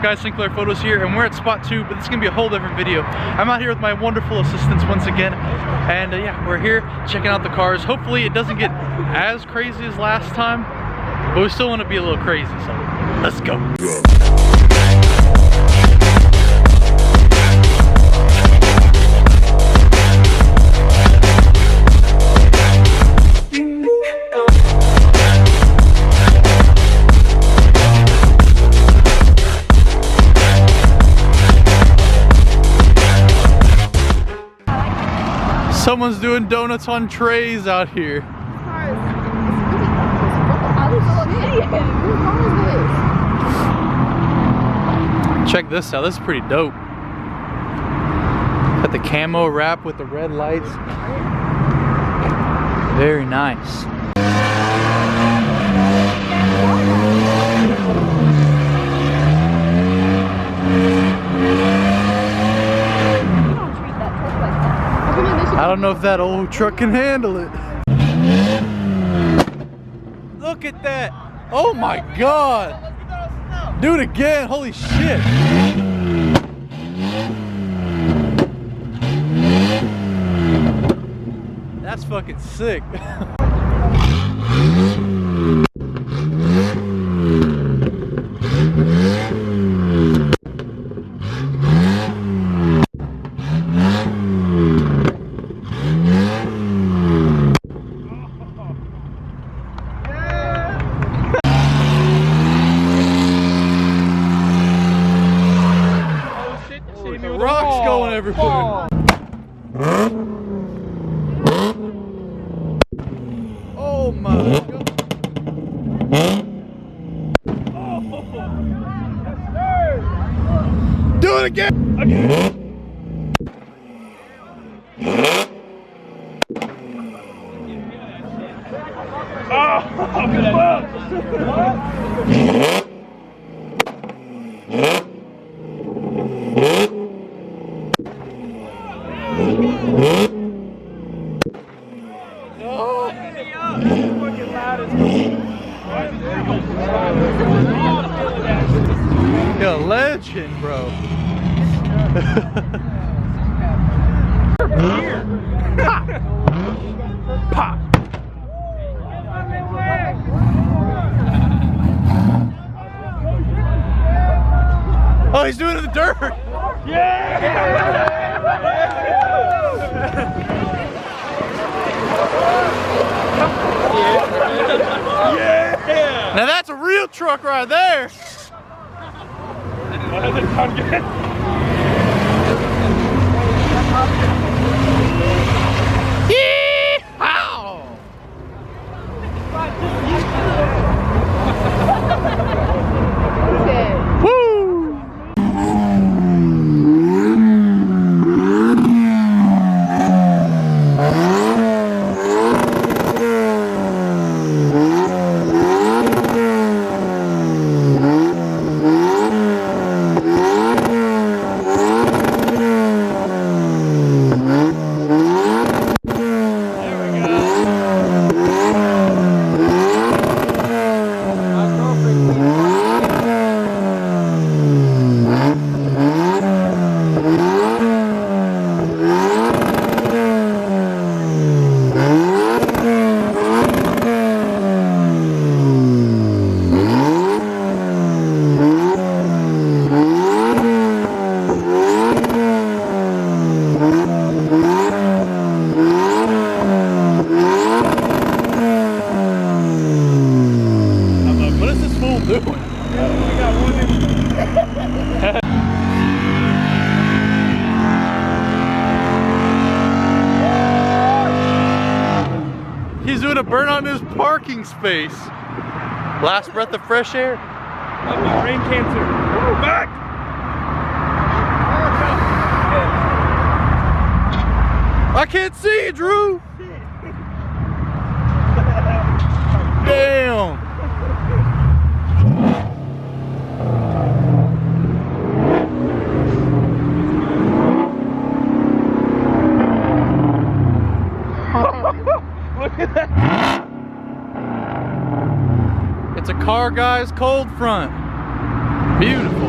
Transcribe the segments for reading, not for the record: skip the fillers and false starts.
guys? Sinclair Photos here, and we're at spot 2, but this is gonna be a whole different video. I'm out here with my wonderful assistants once again, and yeah, we're here checking out the cars. Hopefully it doesn't get as crazy as last time, but we still want to be a little crazy, so let's go. Someone's doing donuts on trays out here. Check this out, this is pretty dope. Got the camo wrap with the red lights. Very nice. I don't know if that old truck can handle it. Look at that. Oh my God. Do it again. Holy shit. That's fucking sick. Rocks going everywhere. Oh my God. Do it again. You're a legend, bro. Pop. Oh, he's doing it in the dirt. Yeah. Yeah. Now that's a real truck right there. Yee-haw! Woo! He's doing a burn on his parking space. Last breath of fresh air. Brain cancer. Ooh, back. I can't see you, Drew. Damn. Look at that. It's a car guy's cold front. Beautiful.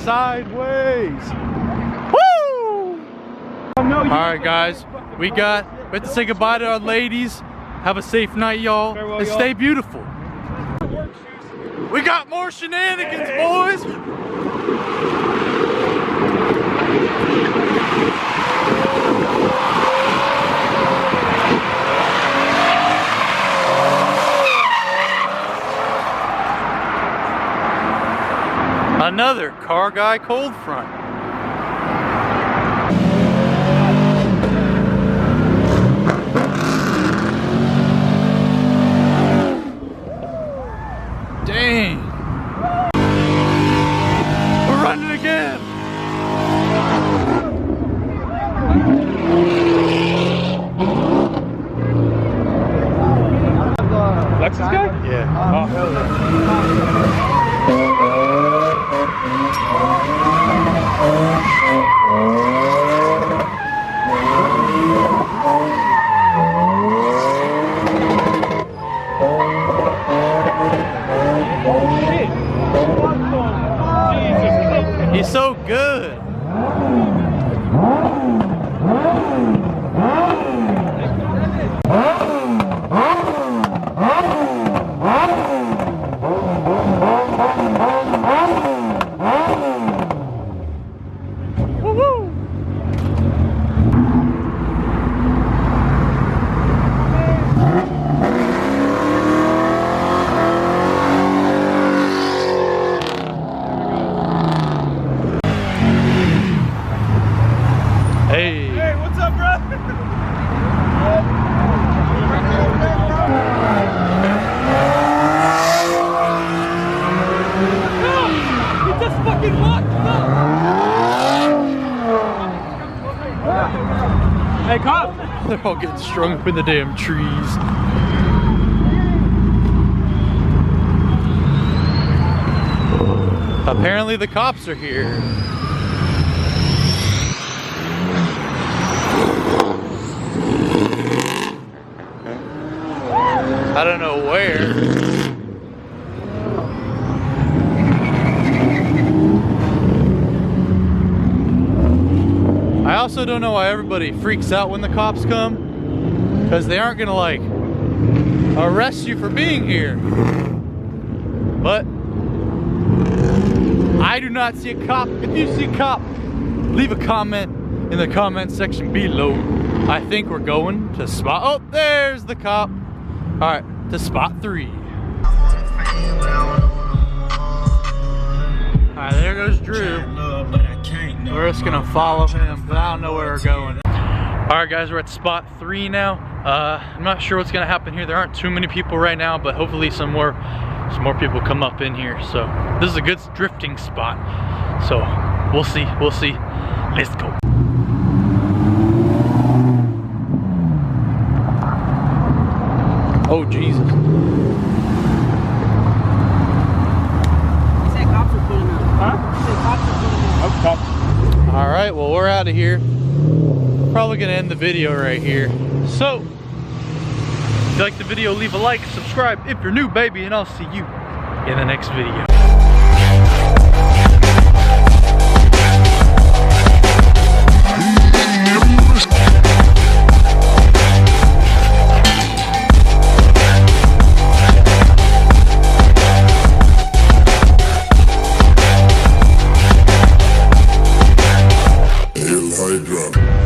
sideways. Woo! All right, guys, we have to say goodbye to our ladies. Have a safe night, y'all, and stay beautiful. We got more shenanigans, boys. Another car guy cold front. Dang. We're running again. Lexus guy? Yeah. Oh, hell yeah. He's so good. Hey, what's up, bro? He just fucking walked up. Hey, cop. They're all getting strung up in the damn trees. Apparently the cops are here. I don't know where. I also don't know why everybody freaks out when the cops come, because they aren't gonna like arrest you for being here. But I do not see a cop. If you see a cop, leave a comment in the comment section below. I think we're going to spot, oh, there's the cop. All right, to spot 3. All right, there goes Drew. We're just gonna follow him, but I don't know where we're going. All right, guys, we're at spot 3 now. I'm not sure what's gonna happen here. There aren't too many people right now, but hopefully some more people come up in here. So this is a good drifting spot. So we'll see. Let's go. Oh, Jesus. All right, well, we're out of here. Probably gonna end the video right here. So, if you like the video, leave a like, subscribe if you're new, baby, and I'll see you in the next video. Hydra.